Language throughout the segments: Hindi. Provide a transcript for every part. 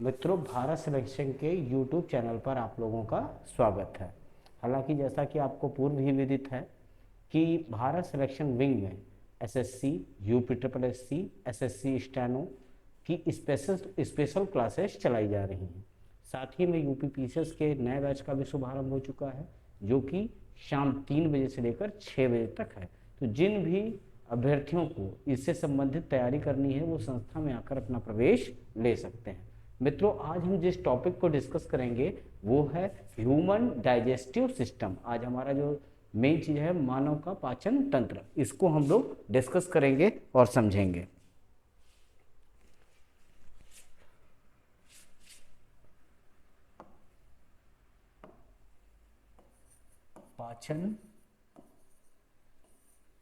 मित्रों, भारत सिलेक्शन के YouTube चैनल पर आप लोगों का स्वागत है। हालांकि जैसा कि आपको पूर्व ही विदित है कि भारत सिलेक्शन विंग में SSC, UP triple SC, SSC steno की स्पेशल क्लासेस चलाई जा रही हैं। साथ ही में यूपी पीसीएस के नए बैच का भी शुभारंभ हो चुका है, जो कि शाम 3 बजे से लेकर 6 बजे तक है। तो जिन भी अभ्यर्थियों को इससे संबंधित तैयारी करनी है, वो संस्था में आकर अपना प्रवेश ले सकते हैं। मित्रों, आज हम जिस टॉपिक को डिस्कस करेंगे वो है ह्यूमन डाइजेस्टिव सिस्टम। आज हमारा जो मेन चीज है मानव का पाचन तंत्र, इसको हम लोग डिस्कस करेंगे और समझेंगे। पाचन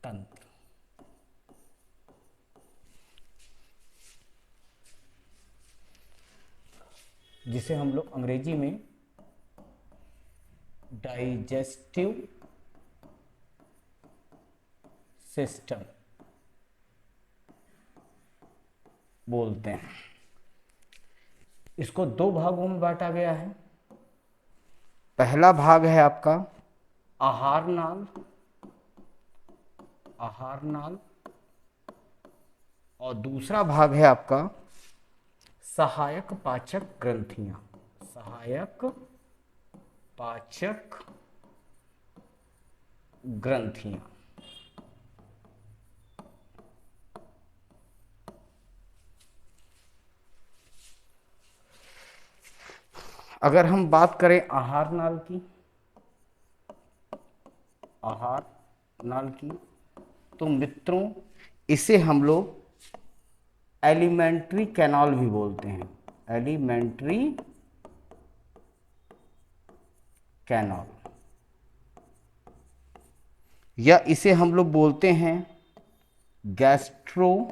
तंत्र, जिसे हम लोग अंग्रेजी में डाइजेस्टिव सिस्टम बोलते हैं। इसको दो भागों में बांटा गया है। पहला भाग है आपका आहार नाल, और दूसरा भाग है आपका सहायक पाचक ग्रंथियां। सहायक पाचक ग्रंथियां। अगर हम बात करें आहार नाल की, तो मित्रों इसे हम लोग एलिमेंट्री कैनाल भी बोलते हैं। एलिमेंट्री कैनाल, या इसे हम लोग बोलते हैं गैस्ट्रो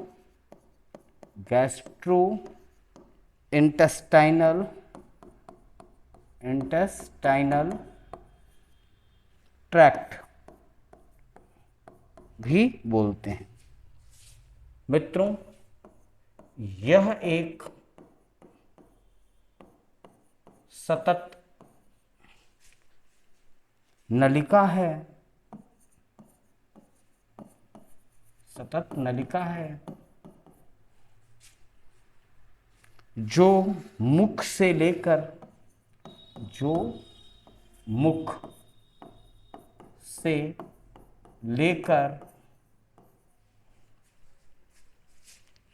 इंटेस्टाइनल ट्रैक्ट भी बोलते हैं। मित्रों, यह एक सतत नलिका है, जो मुख से लेकर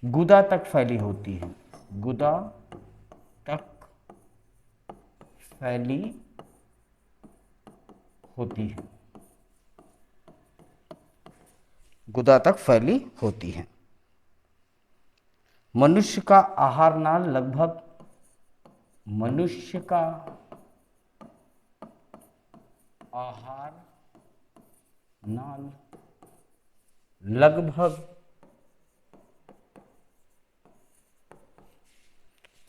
गुदा तक फैली होती है। गुदा तक फैली होती है। मनुष्य का आहार नाल लगभग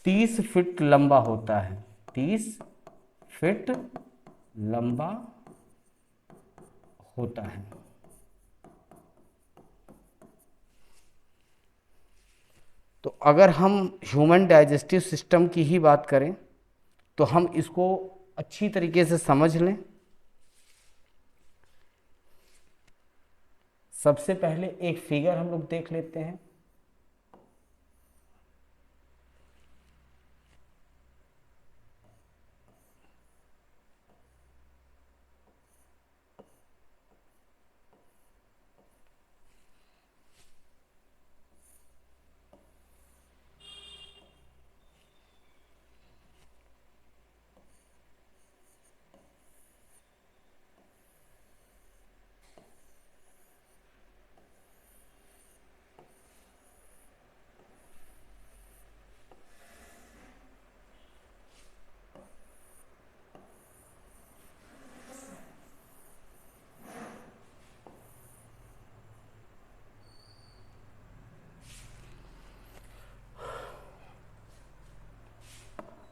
30 फीट लंबा होता है। 30 फीट लंबा होता है। तो अगर हम ह्यूमन डाइजेस्टिव सिस्टम की ही बात करें तो हम इसको अच्छी तरीके से समझ लें। सबसे पहले एक फिगर हम लोग देख लेते हैं।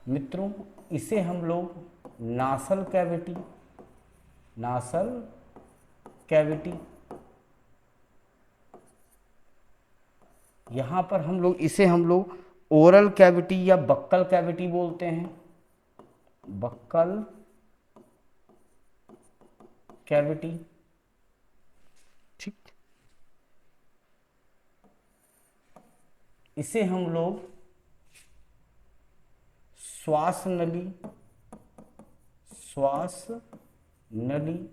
मित्रों, इसे हम लोग नासल कैविटी, यहां पर इसे हम लोग ओरल कैविटी या बक्कल कैविटी बोलते हैं, बक्कल कैविटी। ठीक, इसे हम लोग श्वास नली, श्वास नली,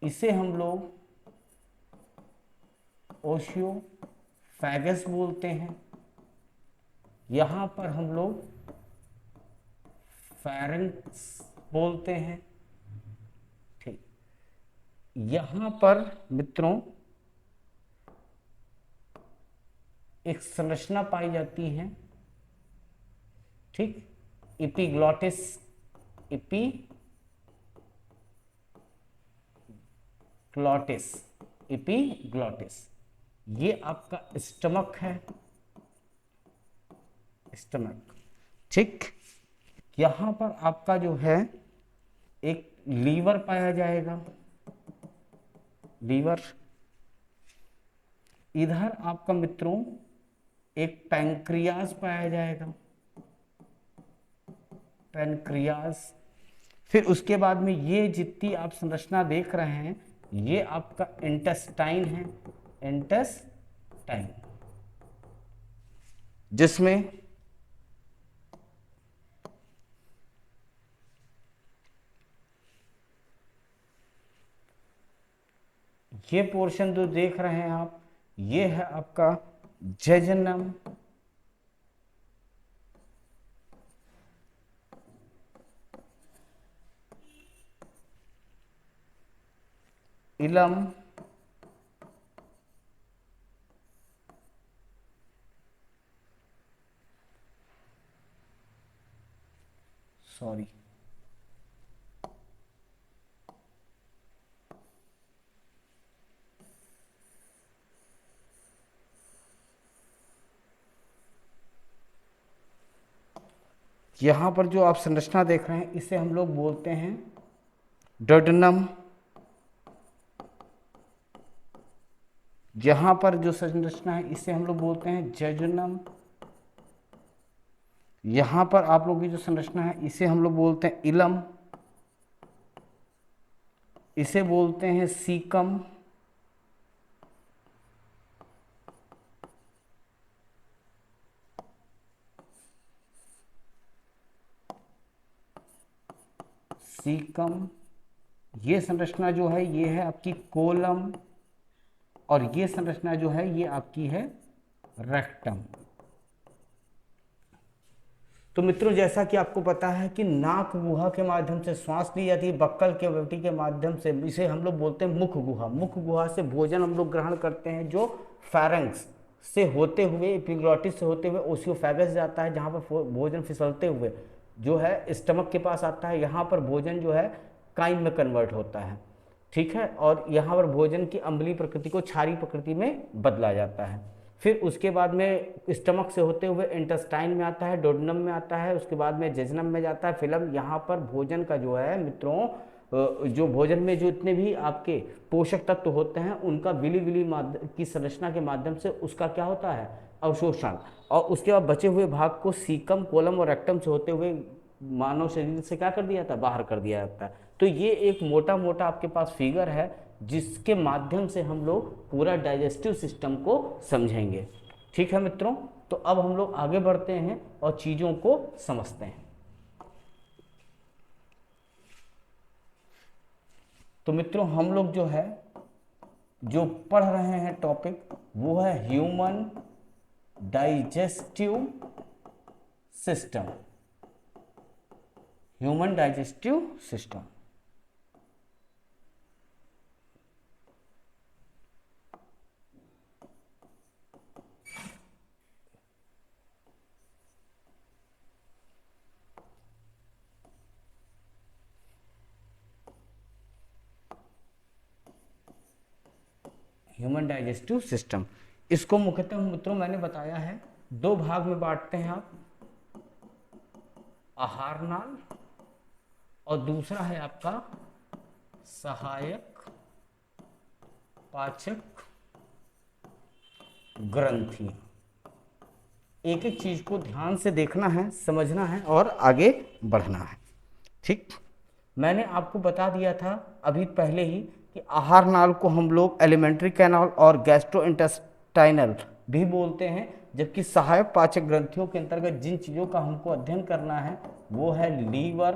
इसे हम लोग ओशियोफेगस बोलते हैं। यहां पर हम लोग फेरेंक्स बोलते हैं। ठीक, यहां पर मित्रों एक संरचना पाई जाती है, ठीक, एपिग्लॉटिस, एपिग्लॉटिस, एपिग्लॉटिस, ये आपका स्टमक है, स्टमक। ठीक, यहां पर आपका जो है एक लीवर पाया जाएगा, लीवर। इधर आपका मित्रों एक पैंक्रियाज पाया जाएगा, पैंक्रियाज। फिर उसके बाद में ये जितनी आप संरचना देख रहे हैं ये आपका इंटेस्टाइन है, इंटेस्टाइन, जिसमें ये पोर्शन जो देख रहे हैं आप, ये है आपका जेजनम, इलम, सॉरी, यहां पर जो आप संरचना देख रहे हैं इसे हम लोग बोलते हैं डोडेनम। यहां पर जो संरचना है इसे हम लोग बोलते हैं जेजुनम। यहां पर आप लोगों की जो संरचना है इसे हम लोग बोलते हैं इलम, इसे बोलते हैं सीकम, सीकम। ये संरचना जो है ये है आपकी कोलम, और ये संरचना जो है ये आपकी है रेक्टम। तो मित्रों जैसा कि आपको पता है कि नाक गुहा के माध्यम से श्वास ली जाती है, बक्कल कैविटी के माध्यम से, इसे हम लोग बोलते हैं मुख गुहा। मुख गुहा से भोजन हम लोग ग्रहण करते हैं जो फेरेंक्स से होते हुए, एपिग्लॉटिस से होते हुए ओसियोफेगस जाता है, जहाँ पर भोजन फिसलते हुए जो है स्टमक के पास आता है। यहाँ पर भोजन जो है काइम में कन्वर्ट होता है, ठीक है, और यहाँ पर भोजन की अम्लीय प्रकृति को क्षारीय प्रकृति में बदला जाता है। फिर उसके बाद में स्टमक से होते हुए इंटेस्टाइन में आता है, डोडेनम में आता है, उसके बाद में जेजनम में जाता है, फिलम। यहाँ पर भोजन का जो है मित्रों जो भोजन में जो इतने भी आपके पोषक तत्व होते हैं उनका विली विली की संरचना के माध्यम से उसका क्या होता है अवशोषण, और उसके बाद बचे हुए भाग को सीकम, कोलम और रेक्टम से होते हुए मानव शरीर से क्या कर दिया जाता है, बाहर कर दिया जाता है। तो ये एक मोटा मोटा आपके पास फिगर है जिसके माध्यम से हम लोग पूरा डाइजेस्टिव सिस्टम को समझेंगे। ठीक है मित्रों, तो अब हम लोग आगे बढ़ते हैं और चीज़ों को समझते हैं। तो मित्रों हम लोग जो है जो पढ़ रहे हैं टॉपिक वो है human digestive system, human digestive system. Human digestive system, इसको मुख्यतः मित्रों मैंने बताया है दो भाग में बांटते हैं आप, आहार नाल और दूसरा है आपका सहायक पाचक ग्रंथि। एक एक चीज को ध्यान से देखना है, समझना है और आगे बढ़ना है। ठीक, मैंने आपको बता दिया था अभी पहले ही कि आहार नाल को हम लोग एलिमेंट्री कैनाल और गैस्ट्रोइंटेस्टाइनल भी बोलते हैं, जबकि सहायक पाचक ग्रंथियों के अंतर्गत जिन चीज़ों का हमको अध्ययन करना है वो है लीवर,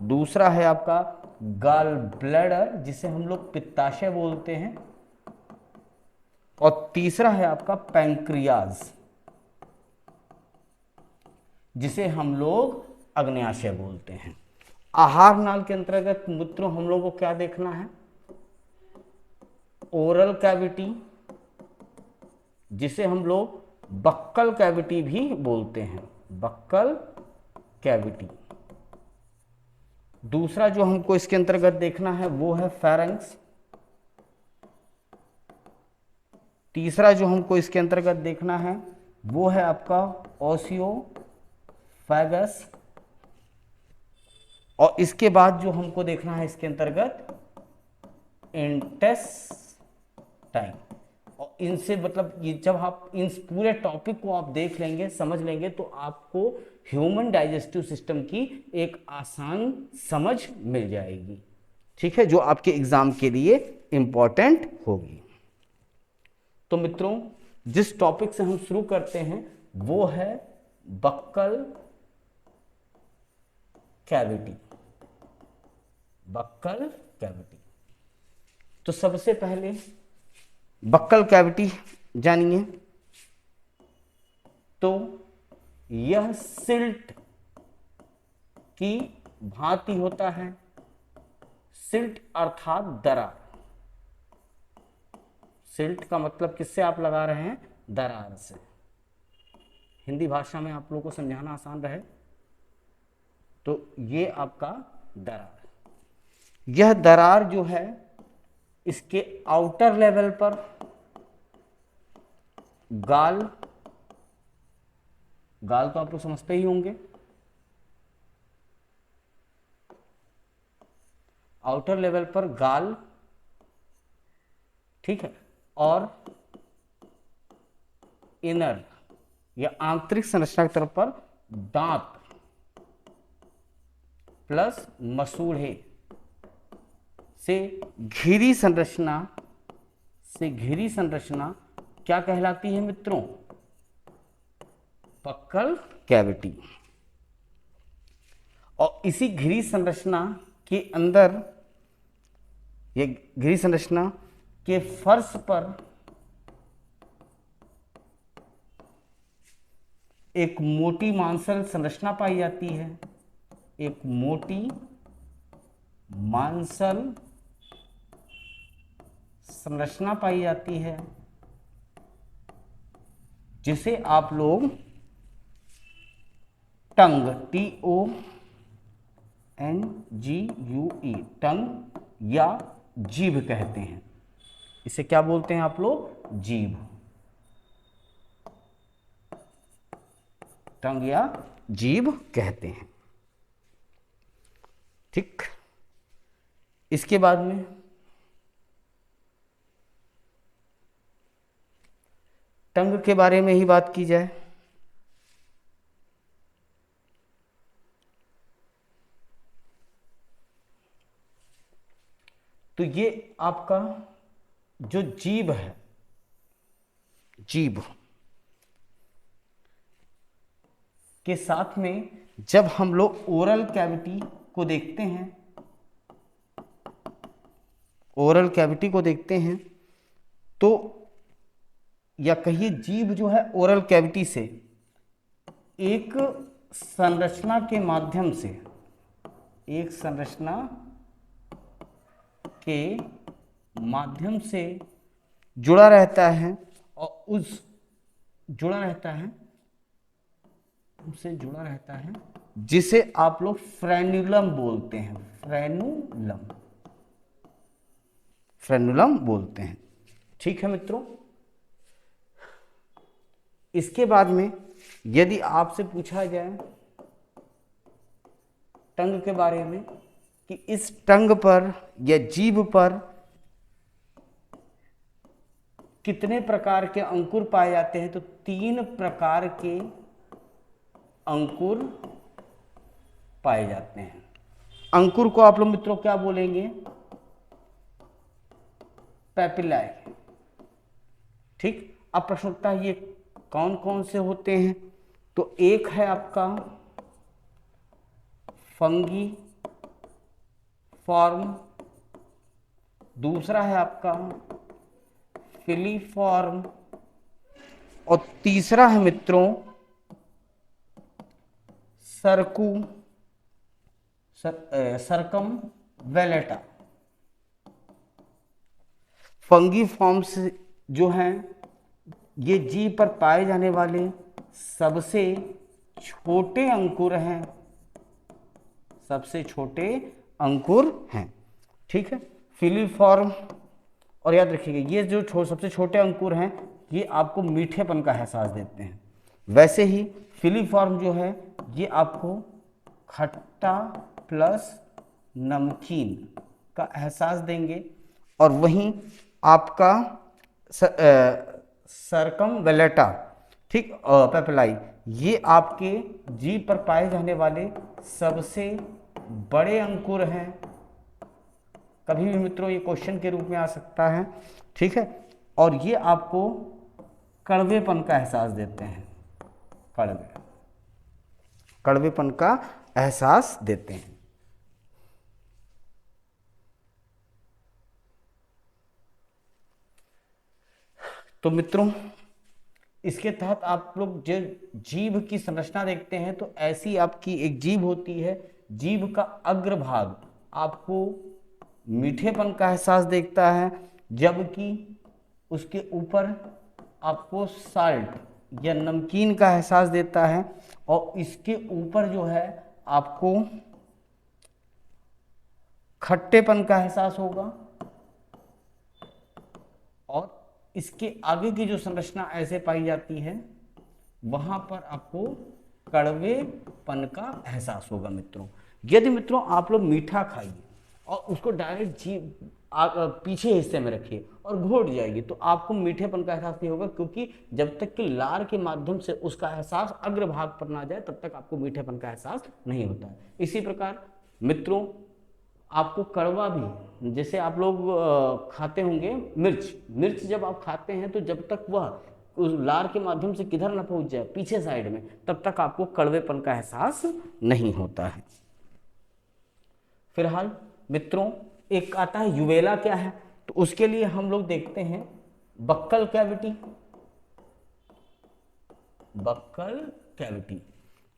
दूसरा है आपका गॉल ब्लैडर जिसे हम लोग पित्ताशय बोलते हैं, और तीसरा है आपका पैंक्रियाज जिसे हम लोग अग्न्याशय बोलते हैं। आहार नाल के अंतर्गत मित्रों हम लोगों को क्या देखना है? ओरल कैविटी जिसे हम लोग बक्कल कैविटी भी बोलते हैं, बक्कल कैविटी। दूसरा जो हमको इसके अंतर्गत देखना है वो है फेरेंक्स। तीसरा जो हमको इसके अंतर्गत देखना है वो है आपका ओसियोफेगस। और इसके बाद जो हमको देखना है इसके अंतर्गत इंटेस्टाइन। और इनसे मतलब ये जब आप इन पूरे टॉपिक को आप देख लेंगे, समझ लेंगे, तो आपको ह्यूमन डाइजेस्टिव सिस्टम की एक आसान समझ मिल जाएगी। ठीक है, जो आपके एग्जाम के लिए इंपॉर्टेंट होगी। तो मित्रों जिस टॉपिक से हम शुरू करते हैं वो है बक्कल कैविटी, बक्कल कैविटी। तो सबसे पहले बक्कल कैविटी जानिए। तो यह सिल्ट की भांति होता है। सिल्ट अर्थात दरार। सिल्ट का मतलब किससे आप लगा रहे हैं? दरार से। हिंदी भाषा में आप लोगों को समझाना आसान रहे तो ये आपका दरार। यह दरार जो है इसके आउटर लेवल पर गाल, गाल तो आप लोग समझते ही होंगे, आउटर लेवल पर गाल, ठीक है, और इनर या आंतरिक संरचना की तरफ पर दांत प्लस मसूड़े से घिरी संरचना, से घिरी संरचना क्या कहलाती है मित्रों? Buccal cavity. और इसी घिरी संरचना के अंदर, ये घिरी संरचना के फर्श पर एक मोटी मांसल संरचना पाई जाती है। एक मोटी मांसल संरचना पाई जाती है जिसे आप लोग टंग, TONGUE, टंग या जीभ कहते हैं। इसे क्या बोलते हैं आप लोग? जीभ, टंग या जीभ कहते हैं। ठीक, इसके बाद में टंग के बारे में ही बात की जाए तो ये आपका जो जीभ है, जीभ के साथ में जब हम लोग ओरल कैविटी को देखते हैं, ओरल कैविटी को देखते हैं तो या कहिए जीभ जो है ओरल कैविटी से एक संरचना के माध्यम से, एक संरचना के माध्यम से जुड़ा रहता है और उस जुड़ा रहता है, उससे जुड़ा रहता है जिसे आप लोग फ्रेन्युलम बोलते हैं। फ्रेन्युलम, फ्रेन्युलम बोलते हैं। ठीक है मित्रों, इसके बाद में यदि आपसे पूछा जाए टंग के बारे में कि इस टंग पर या जीभ पर कितने प्रकार के अंकुर पाए जाते हैं? तो 3 प्रकार के अंकुर पाए जाते हैं। अंकुर को आप लोग मित्रों क्या बोलेंगे? पेपिलाई। ठीक, अब प्रश्न उठता है ये कौन कौन से होते हैं? तो एक है आपका फंगी फॉर्म, दूसरा है आपका फिलीफॉर्म, और तीसरा है मित्रों सरकम वेलेटा। फंगी फॉर्म्स जो हैं ये जीव पर पाए जाने वाले सबसे छोटे अंकुर हैं, सबसे छोटे अंकुर हैं। ठीक है, फिलीफॉर्म, और याद रखिएगा ये जो सबसे छोटे अंकुर हैं ये आपको मीठेपन का एहसास देते हैं। वैसे ही फिलीफॉर्म जो है ये आपको खट्टा प्लस नमकीन का एहसास देंगे, और वहीं आपका सरकम वेलेटा, ठीक, पेपलाई, ये आपके जीभ पर पाए जाने वाले सबसे बड़े अंकुर हैं। कभी भी मित्रों ये क्वेश्चन के रूप में आ सकता है। ठीक है, और ये आपको कड़वेपन का एहसास देते हैं, कड़वेपन का एहसास देते हैं। तो मित्रों इसके तहत आप लोग जो जीभ की संरचना देखते हैं तो ऐसी आपकी एक जीभ होती है, जीभ का अग्रभाग आपको मीठेपन का एहसास देता है, जबकि उसके ऊपर आपको साल्ट या नमकीन का एहसास देता है, और इसके ऊपर जो है आपको खट्टेपन का एहसास होगा, और इसके आगे की जो संरचना ऐसे पाई जाती है वहां पर आपको कड़वेपन का एहसास होगा। मित्रों यदि मित्रों आप लोग मीठा खाइए और उसको डायरेक्ट जीभ पीछे हिस्से में रखिए और घोट जाएगी तो आपको मीठेपन का एहसास नहीं होगा, क्योंकि जब तक कि लार के माध्यम से उसका एहसास अग्रभाग पर ना जाए तब तक आपको मीठेपन का एहसास नहीं होता है। इसी प्रकार मित्रों आपको कड़वा भी, जैसे आप लोग खाते होंगे मिर्च जब आप खाते हैं तो जब तक वह उस लार के माध्यम से किधर ना पहुंच जाए पीछे साइड में, तब तक आपको कड़वेपन का एहसास नहीं होता है। फिलहाल मित्रों एक आता है यूवेला क्या है, तो उसके लिए हम लोग देखते हैं बक्कल कैविटी।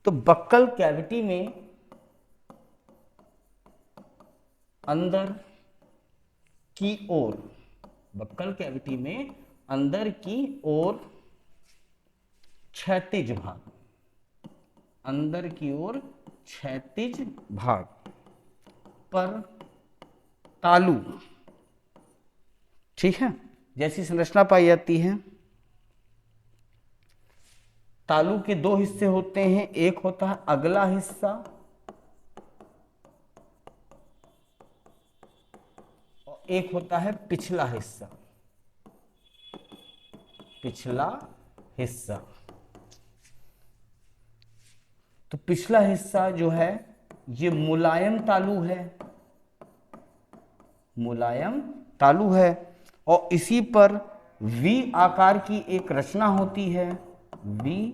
तो बक्कल कैविटी में अंदर की ओर, बक्कल कैविटी में अंदर की ओर क्षैतिज भाग, अंदर की ओर क्षैतिज भाग पर तालु, ठीक है, जैसी संरचना पाई जाती है। तालु के 2 हिस्से होते हैं, एक होता है अगला हिस्सा और एक होता है पिछला हिस्सा। तो पिछला हिस्सा जो है ये मुलायम तालु है और इसी पर वी आकार की एक रचना होती है, वी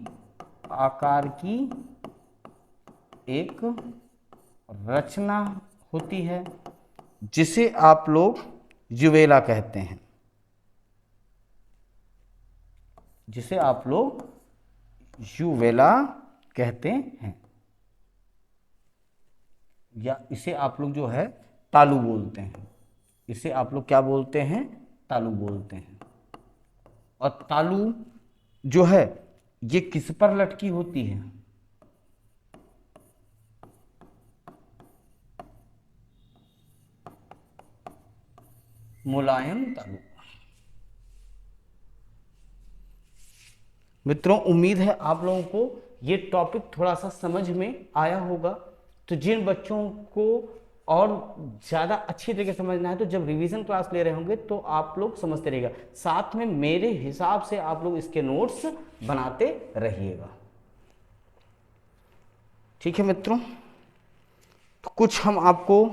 आकार की एक रचना होती है जिसे आप लोग यूवेला कहते हैं, जिसे आप लोग यूवेला कहते हैं, या इसे आप लोग जो है तालु बोलते हैं, इसे आप लोग क्या बोलते हैं? तालु बोलते हैं। और तालु जो है ये किस पर लटकी होती है? मुलायम तालु। मित्रों उम्मीद है आप लोगों को ये टॉपिक थोड़ा सा समझ में आया होगा। तो जिन बच्चों को और ज़्यादा अच्छी तरीके से समझना है तो जब रिवीजन क्लास ले रहे होंगे तो आप लोग समझते रहिएगा, साथ में मेरे हिसाब से आप लोग इसके नोट्स बनाते रहिएगा। ठीक है मित्रों, तो कुछ हम आपको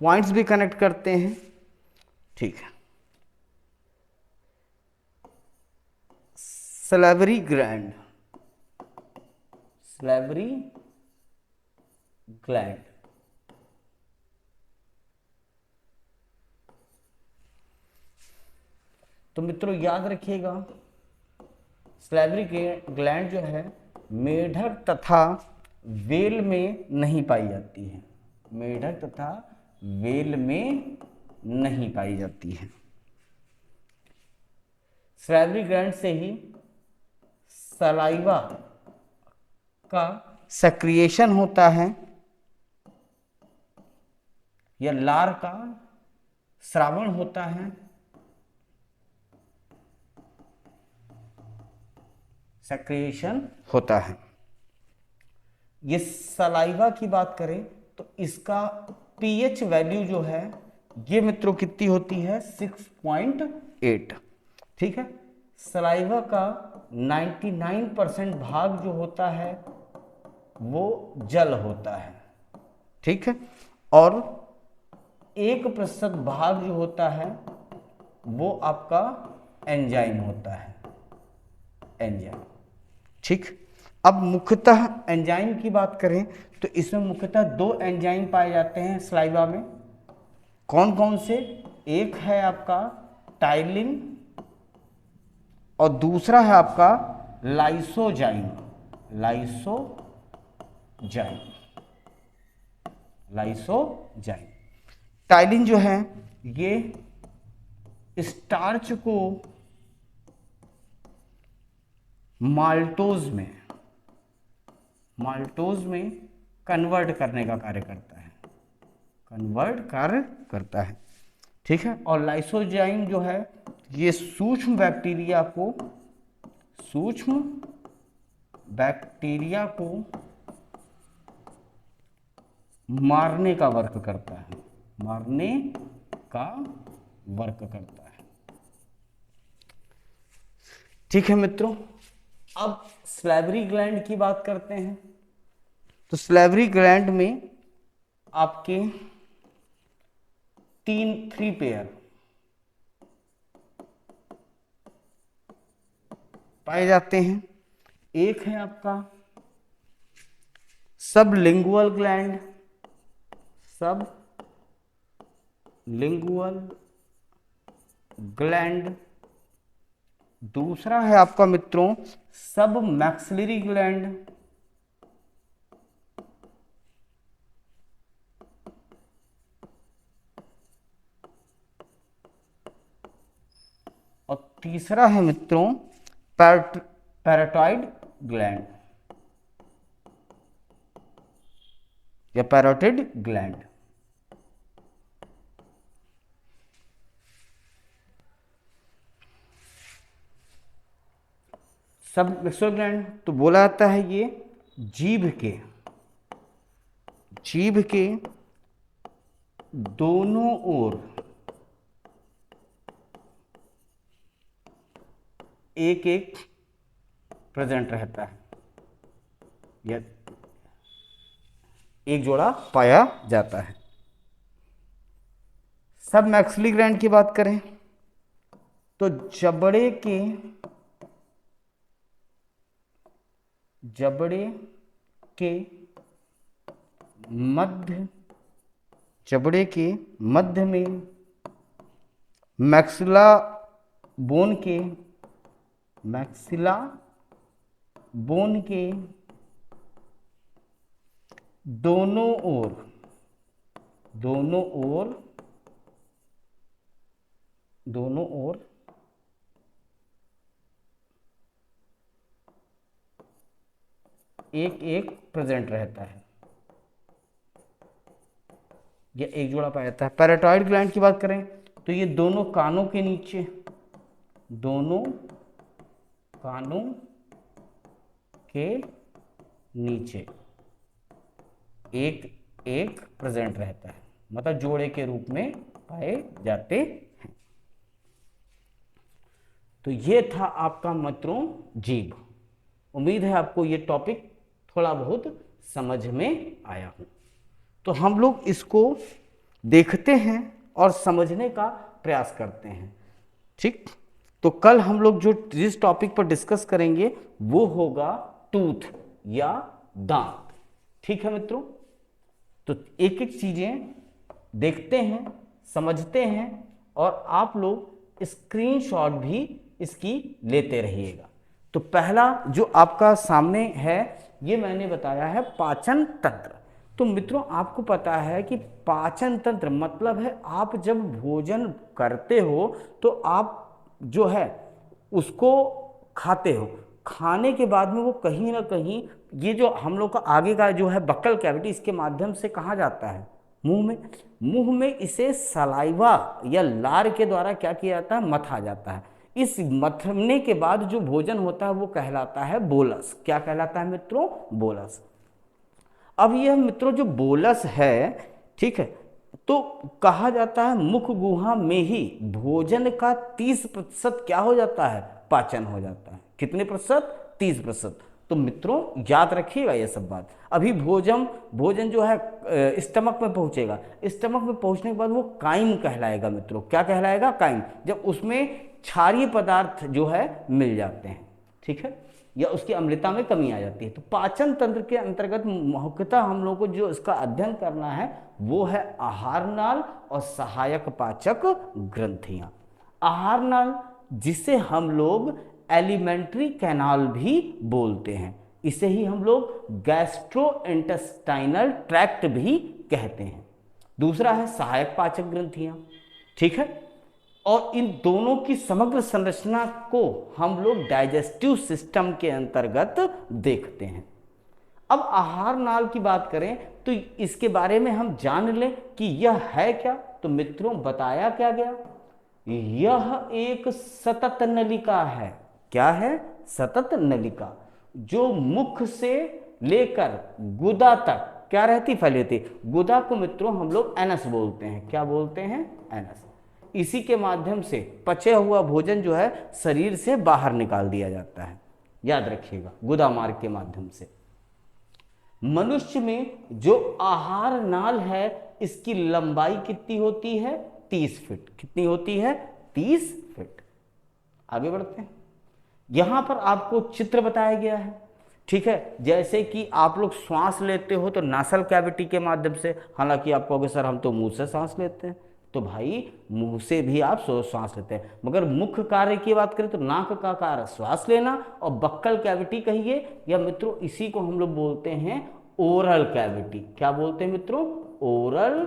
पॉइंट्स भी कनेक्ट करते हैं। ठीक है, सलेवरी ग्लैंड, सलेवरी ग्लैंड, तो मित्रों याद रखिएगा, सलेवरी ग्लैंड जो है मेढक तथा वेल में नहीं पाई जाती है, मेढक तथा वेल में नहीं पाई जाती है। सलेवरी ग्लैंड से ही सलाइवा का सेक्रिएशन होता है या लार का श्रावण होता है, सेक्रिएशन होता है। ये सलाइवा की बात करें तो इसका पीएच वैल्यू जो है ये मित्रों कितनी होती है, 6.8। ठीक है, सलाइवा का 99% भाग जो होता है वो जल होता है। ठीक है, और 1% भाग जो होता है वो आपका एंजाइम होता है, एंजाइम। ठीक, अब मुख्यतः एंजाइम की बात करें तो इसमें मुख्यतः 2 एंजाइम पाए जाते हैं सलाइवा में। कौन कौन से? एक है आपका टाइलिन और दूसरा है आपका लाइसोजाइम, लाइसोजाइम, लाइसोजाइम। टाइलिन जो है ये स्टार्च को माल्टोज में कन्वर्ट करने का कार्य करता है, कन्वर्ट कार्य करता है। ठीक है, और लाइसोजाइम जो है ये सूक्ष्म बैक्टीरिया को मारने का वर्क करता है, मारने का वर्क करता है। ठीक है मित्रों, अब सलेवरी ग्लैंड की बात करते हैं। तो सलेवरी ग्लैंड में आपके 3 पेयर पाए जाते हैं। एक है आपका सबलिंगुअल ग्लैंड, सबलिंगुअल ग्लैंड। दूसरा है आपका मित्रों सब मैक्सिलरी ग्लैंड, और तीसरा है मित्रों पैराटॉइड ग्लैंड या पैरोटिड ग्लैंड। सब मैक्सिलरी ग्लैंड तो बोला जाता है ये जीभ के दोनों ओर एक एक प्रेजेंट रहता है या एक जोड़ा पाया जाता है। सब मैक्सिलरी ग्लैंड की बात करें तो जबड़े के मध्य में मैक्सिला बोन के दोनों ओर एक एक प्रेजेंट रहता है या एक जोड़ा पाया जाता है। पैराटॉइड ग्लैंड की बात करें तो ये दोनों कानों के नीचे एक एक प्रेजेंट रहता है, मतलब जोड़े के रूप में पाए जाते हैं। तो ये था आपका मित्रों जीभ। उम्मीद है आपको ये टॉपिक थोड़ा बहुत समझ में आया हो। तो हम लोग इसको देखते हैं और समझने का प्रयास करते हैं। ठीक, तो कल हम लोग जो जिस टॉपिक पर डिस्कस करेंगे वो होगा टूथ या दांत। ठीक है मित्रों, तो एक एक चीजें देखते हैं, समझते हैं और आप लोग स्क्रीनशॉट भी इसकी लेते रहिएगा। तो पहला जो आपका सामने है ये मैंने बताया है पाचन तंत्र। तो मित्रों आपको पता है कि पाचन तंत्र मतलब है आप जब भोजन करते हो तो आप जो है उसको खाते हो, खाने के बाद में वो कहीं ना कहीं ये जो हम लोग का आगे का जो है बक्कल कैविटी इसके माध्यम से कहाँ जाता है, मुंह में। मुंह में इसे सलाइवा या लार के द्वारा क्या किया जाता है, मथा जाता है। इस मथने के बाद जो भोजन होता है वो कहलाता है बोलस। क्या कहलाता है मित्रों, बोलस। अब यह मित्रों जो बोलस है, ठीक है, तो कहा जाता है मुख गुहा में ही भोजन का 30% क्या हो जाता है, पाचन हो जाता है। कितने प्रतिशत, 30%। तो मित्रों याद रखिएगा ये सब बात। अभी भोजन जो है स्टमक में पहुंचेगा, स्टमक में पहुंचने के बाद वो काइम कहलाएगा मित्रों। क्या कहलाएगा, काइम, जब उसमें क्षारीय पदार्थ जो है मिल जाते हैं, ठीक है, या उसकी अम्लता में कमी आ जाती है। तो पाचन तंत्र के अंतर्गत मुख्यतः हम लोग को जो इसका अध्ययन करना है वो है आहार नाल और सहायक पाचक ग्रंथियां। आहार नाल जिसे हम लोग एलिमेंट्री कैनाल भी बोलते हैं, इसे ही हम लोग गैस्ट्रोइंटेस्टाइनल ट्रैक्ट भी कहते हैं। दूसरा है सहायक पाचक ग्रंथियां, ठीक है, और इन दोनों की समग्र संरचना को हम लोग डाइजेस्टिव सिस्टम के अंतर्गत देखते हैं। अब आहार नाल की बात करें तो इसके बारे में हम जान लें कि यह है क्या। तो मित्रों बताया क्या गया, यह एक सतत नलिका है। क्या है, सतत नलिका, जो मुख से लेकर गुदा तक क्या रहती, फैली रहती। गुदा को मित्रों हम लोग एनस बोलते हैं। क्या बोलते हैं, एनस। इसी के माध्यम से पचे हुआ भोजन जो है शरीर से बाहर निकाल दिया जाता है। याद रखिएगा, गुदा मार्ग के माध्यम से। मनुष्य में जो आहार नाल है इसकी लंबाई कितनी होती है, 30 फीट। कितनी होती है, 30 फीट। आगे बढ़ते हैं। यहां पर आपको चित्र बताया गया है, ठीक है, जैसे कि आप लोग श्वास लेते हो तो नासल कैविटी के माध्यम से। हालांकि आप कहोगे सर हम तो मुंह से सांस लेते हैं, तो भाई मुंह से भी आप सांस लेते हैं, मगर मुख्य कार्य की बात करें तो नाक का कार्य श्वास लेना और बक्कल कैविटी कहिए या मित्रों इसी को हम लोग बोलते हैं ओरल कैविटी। क्या बोलते हैं मित्रों, ओरल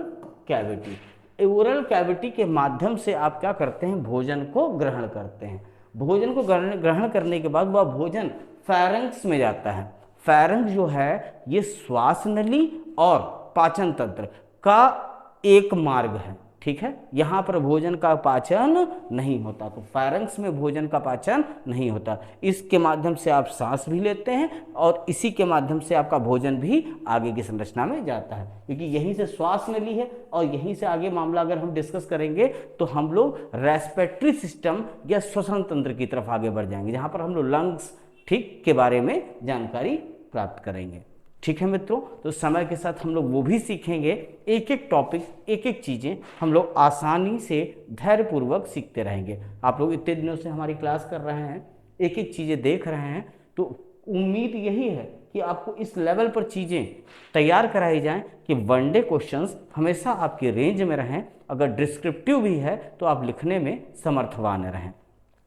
कैविटी। ओरल कैविटी के माध्यम से आप क्या करते हैं, भोजन को ग्रहण करते हैं। भोजन को ग्रहण करने के बाद वह भोजन फेरेंक्स में जाता है। फेरेंक्स जो है ये श्वास नली और पाचन तंत्र का एक मार्ग है, ठीक है। यहां पर भोजन का पाचन नहीं होता, तो फेरेंक्स में भोजन का पाचन नहीं होता। इसके माध्यम से आप सांस भी लेते हैं और इसी के माध्यम से आपका भोजन भी आगे की संरचना में जाता है, क्योंकि यहीं से श्वास नली है और यहीं से आगे मामला अगर हम डिस्कस करेंगे तो हम लोग रेस्पिरेटरी सिस्टम या श्वसन तंत्र की तरफ आगे बढ़ जाएंगे, जहां पर हम लोग लंग्स ठीक के बारे में जानकारी प्राप्त करेंगे। ठीक है मित्रों, तो समय के साथ हम लोग वो भी सीखेंगे। एक एक टॉपिक, एक एक चीज़ें हम लोग आसानी से धैर्यपूर्वक सीखते रहेंगे। आप लोग इतने दिनों से हमारी क्लास कर रहे हैं, एक एक चीज़ें देख रहे हैं, तो उम्मीद यही है कि आपको इस लेवल पर चीज़ें तैयार कराई जाएं कि वनडे क्वेश्चंस हमेशा आपकी रेंज में रहें। अगर डिस्क्रिप्टिव भी है तो आप लिखने में समर्थवान रहें।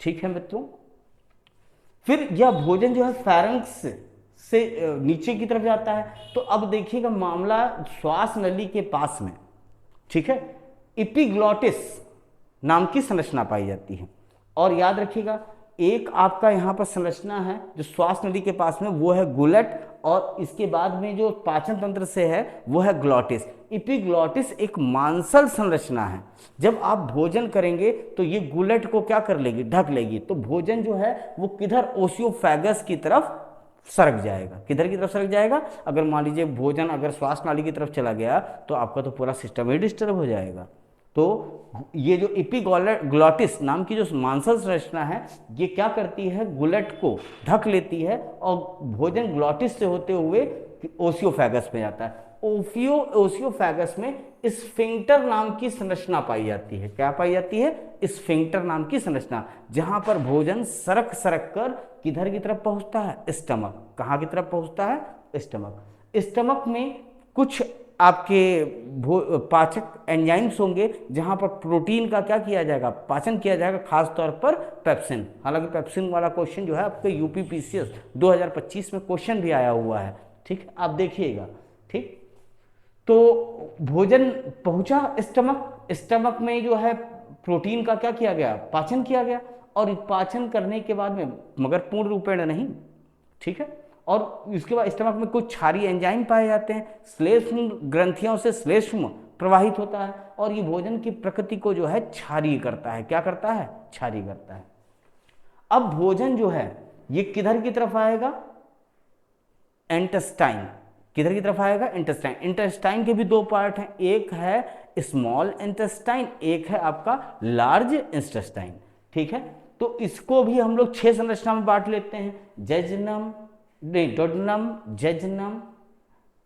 ठीक है मित्रों, फिर यह भोजन जो है फेरेंक्स से नीचे की तरफ जाता है। तो अब देखिएगा मामला श्वास नली के पास में, ठीक है, एपिग्लॉटिस नाम की संरचना पाई जाती है। और याद रखिएगा एक आपका यहाँ पर संरचना है जो श्वास नली के पास में, वो है गुलेट, और इसके बाद में जो पाचन तंत्र से है वो है ग्लॉटिस। एपिग्लॉटिस एक मांसल संरचना है। जब आप भोजन करेंगे तो ये गुलेट को क्या कर लेगी, ढक लेगी। तो भोजन जो है वो किधर, ओसियोफेगस की तरफ सरक जाएगा। किधर की तरफ सरक जाएगा? अगर मान लीजिए भोजन अगर श्वास नाली की तरफ चला गया तो आपका तो पूरा सिस्टम ही डिस्टर्ब हो जाएगा। तो ये जो एपिग्लॉटिस नाम की जो मांसल संरचना है, ये क्या करती है? गुलेट को ढक लेती है और भोजन ग्लॉटिस से होते हुए ओसियोफेगस में जाता है। ओसियोफेगस में स्फिंक्टर नाम की संरचना पाई जाती है। क्या पाई जाती है? स्फिंक्टर नाम की संरचना, जहां पर भोजन सरक सरक कर किधर की तरफ पहुंचता है? स्टमक। कहां की तरफ पहुंचता है? स्टमक। स्टमक में कुछ आपके पाचक एंजाइम्स होंगे जहां पर प्रोटीन का क्या किया जाएगा? पाचन किया जाएगा, खास तौर पर पेप्सिन। हालांकि पेप्सिन वाला क्वेश्चन जो है आपके यूपीपीसीएस 2025 में क्वेश्चन भी आया हुआ है, ठीक, आप देखिएगा। ठीक, तो भोजन पहुंचा स्टमक, स्टमक में जो है प्रोटीन का क्या किया गया? पाचन किया गया। और पाचन करने के बाद में, मगर पूर्ण रूपेण नहीं, ठीक है, और इसके बाद स्टमक में कुछ क्षारीय एंजाइम पाए जाते हैं, श्लेष्म ग्रंथियों से श्लेष्म प्रवाहित होता है और ये भोजन की प्रकृति को जो है क्षारीय करता है। क्या करता है? क्षारीय करता है। अब भोजन जो है ये किधर की तरफ आएगा? इंटेस्टाइन। किधर की तरफ आएगा? इंटेस्टाइन। इंटेस्टाइन के भी दो पार्ट हैं, एक है स्मॉल इंटेस्टाइन, एक है आपका लार्ज इंटेस्टाइन। ठीक है, तो इसको भी हम लोग 6 संरचना में बांट लेते हैं। जेजनम, डोडनम, जेजनम,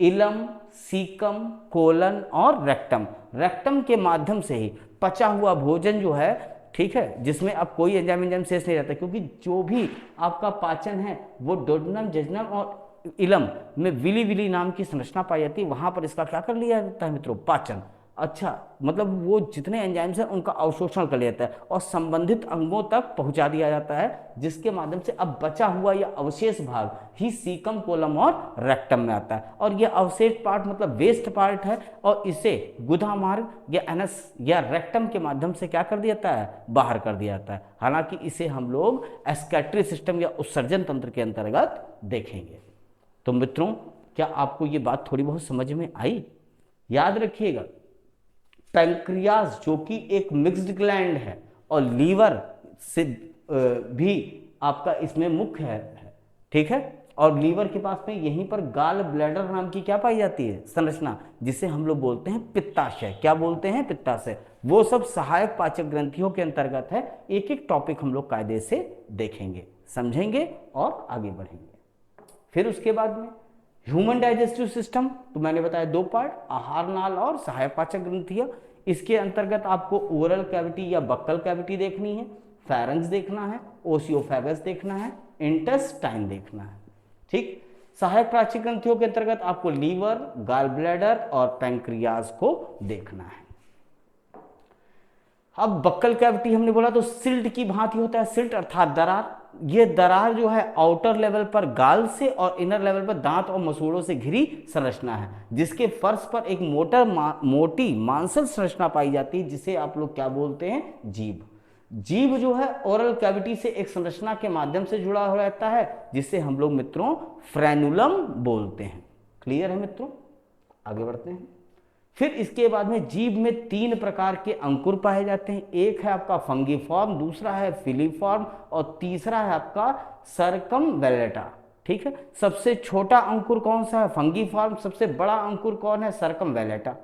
इलम, सीकम, कोलन और रेक्टम। रेक्टम के माध्यम से ही पचा हुआ भोजन जो है, ठीक है, जिसमें अब कोई एंजाइम शेष नहीं रहता, क्योंकि जो भी आपका पाचन है वो डोडनम, जेजनम और इलम में विली विली नाम की संरचना पाई जाती है। वहां पर इसका क्या कर लिया जाता है मित्रों? पाचन। अच्छा, मतलब वो जितने एंजाइम्स हैं उनका अवशोषण कर लिया जाता है और संबंधित अंगों तक पहुंचा दिया जाता है, जिसके माध्यम से अब बचा हुआ या अवशेष भाग ही सीकम, कोलम और रेक्टम में आता है। और यह अवशेष पार्ट मतलब वेस्ट पार्ट है और इसे गुदा मार्ग या एनस या रेक्टम के माध्यम से क्या कर दिया जाता है? बाहर कर दिया जाता है। हालांकि इसे हम लोग एक्सक्रीटरी सिस्टम या उत्सर्जन तंत्र के अंतर्गत देखेंगे। तो मित्रों, क्या आपको ये बात थोड़ी बहुत समझ में आई? याद रखिएगा, पैंक्रियाज जो कि एक मिक्स्ड ग्लैंड है और लीवर से भी आपका इसमें मुख्य है, ठीक है, और लीवर के पास में यहीं पर गाल ब्लैडर नाम की क्या पाई जाती है? संरचना, जिसे हम लोग बोलते हैं पित्ताशय। क्या बोलते हैं? पित्ताशय। वो सब सहायक पाचक ग्रंथियों के अंतर्गत है। एक एक टॉपिक हम लोग कायदे से देखेंगे, समझेंगे और आगे बढ़ेंगे। फिर उसके बाद में ह्यूमन डाइजेस्टिव सिस्टम, तो मैंने बताया 2 पार्ट, आहार नाल और सहायक पाचक ग्रंथियां। इसके अंतर्गत आपको ओरल कैविटी या बक्कल कैविटी देखनी है, फेरेंक्स देखना है, ओसियोफेगस देखना है, इंटेस्टाइन देखना है। ठीक, सहायक पाचक ग्रंथियों के अंतर्गत आपको लीवर, गॉल ब्लैडर और पैंक्रियाज को देखना है। अब बक्कल कैविटी हमने बोला तो सिल्ट की भांति होता है। सिल्ट अर्थात दरार। ये दरार जो है आउटर लेवल पर गाल से और इनर लेवल पर दांत और मसूड़ों से घिरी संरचना है, जिसके फर्श पर एक मोटी मांसल संरचना पाई जाती है, जिसे आप लोग क्या बोलते हैं? जीभ। जीभ जो है ओरल कैविटी से एक संरचना के माध्यम से जुड़ा हो रहता है, जिसे हम लोग मित्रों फ्रेनुलम बोलते हैं। क्लियर है मित्रों? आगे बढ़ते हैं। फिर इसके बाद में जीभ में 3 प्रकार के अंकुर पाए जाते हैं। एक है आपका फंगीफॉर्म, दूसरा है फिलीफॉर्म और तीसरा है आपका सर्कमवेलेटा। ठीक है, सबसे छोटा अंकुर कौन सा है? फंगीफॉर्म। सबसे बड़ा अंकुर कौन है? सर्कमवेलेटा।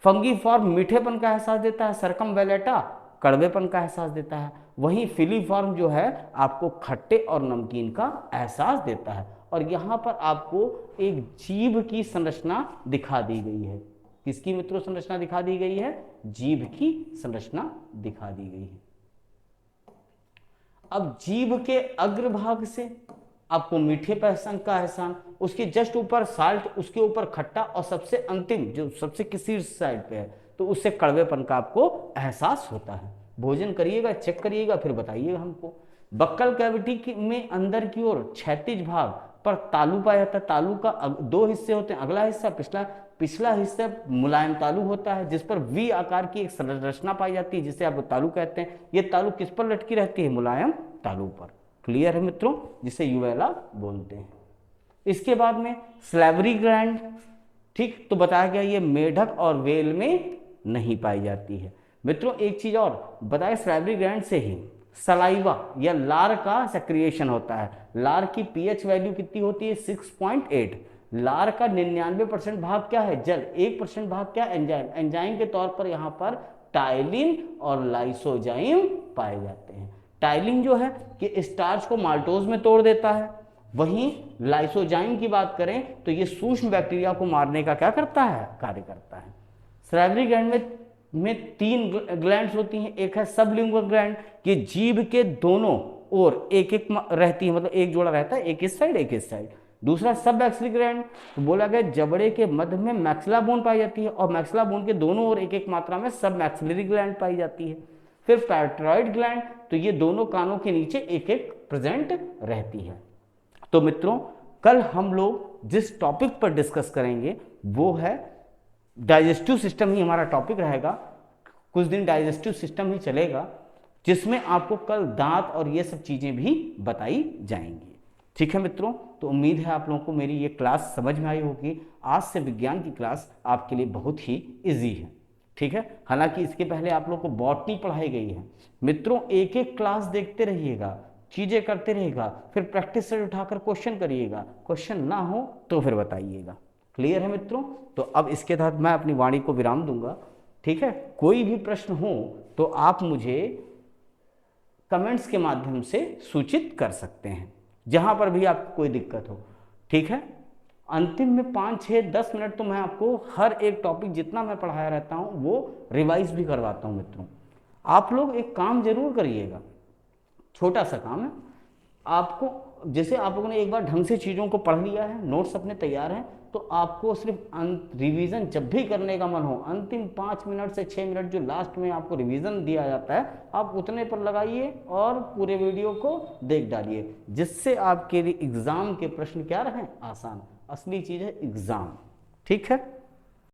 फंगीफॉर्म मीठेपन का एहसास देता है, सर्कमवेलेटा कड़वेपन का एहसास देता है। वहीं फिलीफॉर्म जो है आपको खट्टे और नमकीन का एहसास देता है। और यहाँ पर आपको एक जीभ की संरचना दिखा दी गई है। किसकी मित्रों संरचना दिखा दी गई है? जीभ की संरचना दिखा दी गई है। अब जीभ के अग्रभाग से आपको मीठे पहचान का एहसास, उसके जस्ट ऊपर साल्ट, उसके ऊपर खट्टा और सबसे अंतिम जो सबसे किसी साइड पे है तो उससे कड़वेपन का आपको एहसास होता है। भोजन करिएगा, चेक करिएगा, फिर बताइएगा हमको। बक्कल कैविटी में अंदर की ओर क्षैतिज भाग पर तालू पाया जाता है। तालू का 2 हिस्से होते हैं, अगला हिस्सा पिछला हिस्सा मुलायम तालू होता है, जिस पर वी आकार की एक संरचना पाई जाती है, जिसे आप तालू कहते हैं। ये तालू किस पर लटकी रहती है? मुलायम तालू पर। क्लियर है मित्रों? जिसे यूवेला बोलते हैं। इसके बाद में स्लेवरी ग्लैंड, ठीक, तो बताया गया ये मेढक और व्हेल में नहीं पाई जाती है। मित्रों एक चीज और बताया, स्लेवरी ग्लैंड से ही सलाइवा या लार का सेक्रिएशन होता है। लार की पीएच वैल्यू कितनी होती है? 6.8। लार का 99% भाग क्या है? जल। 1% भाग क्या? एंजाइम। एंजाइम के तौर पर यहाँ पर टाइलिन और लाइसोजाइम पाए जाते हैं। टाइलिन जो है कि स्टार्च को माल्टोज में तोड़ देता है, वहीं लाइसोजाइम की बात करें तो ये सूक्ष्म बैक्टीरिया को मारने का क्या करता है? कार्य करता है। सलाइवरी ग्लैंड में 3 ग्लैंड्स होती हैं। एक है सबलिंगुअल ग्लैंड, कि जीभ के दोनों ओर एक एक रहती है, मतलब एक जोड़ा रहता है, एक इस साइड एक इस साइड। दूसरा सब मैक्सिलरी ग्लैंड, तो बोला गया जबड़े के मध्य में मैक्सिला बोन पाई जाती है और मैक्सिला बोन के दोनों ओर एक एक मात्रा में सब मैक्सिलरी ग्लैंड पाई जाती है। फिर पैराटाइड ग्लैंड, तो ये दोनों कानों के नीचे एक एक प्रेजेंट रहती है। तो मित्रों, कल हम लोग जिस टॉपिक पर डिस्कस करेंगे वो है डाइजेस्टिव सिस्टम ही हमारा टॉपिक रहेगा। कुछ दिन डाइजेस्टिव सिस्टम ही चलेगा, जिसमें आपको कल दांत और ये सब चीजें भी बताई जाएंगी। ठीक है मित्रों, तो उम्मीद है आप लोगों को मेरी ये क्लास समझ में आई होगी। आज से विज्ञान की क्लास आपके लिए बहुत ही इजी है। ठीक है, हालांकि इसके पहले आप लोगों को बॉटनी पढ़ाई गई है। मित्रों, एक एक क्लास देखते रहिएगा, चीजें करते रहेगा, फिर प्रैक्टिस से उठाकर क्वेश्चन करिएगा। क्वेश्चन ना हो तो फिर बताइएगा। क्लियर है मित्रों? तो अब इसके तहत मैं अपनी वाणी को विराम दूंगा। ठीक है, कोई भी प्रश्न हो तो आप मुझे कमेंट्स के माध्यम से सूचित कर सकते हैं, जहां पर भी आपको कोई दिक्कत हो। ठीक है, अंतिम में 5, 6, 10 मिनट तो मैं आपको हर एक टॉपिक जितना मैं पढ़ाया रहता हूं वो रिवाइज भी करवाता हूं। मित्रों, आप लोग एक काम जरूर करिएगा, छोटा सा काम है आपको। जैसे आप लोगों ने एक बार ढंग से चीज़ों को पढ़ लिया है, नोट्स अपने तैयार हैं, तो आपको सिर्फ रिवीजन जब भी करने का मन हो, अंतिम 5 मिनट से 6 मिनट जो लास्ट में आपको रिवीजन दिया जाता है, आप उतने पर लगाइए और पूरे वीडियो को देख डालिए, जिससे आपके लिए एग्जाम के प्रश्न क्या रहें? आसान। असली चीज़ है एग्जाम। ठीक है।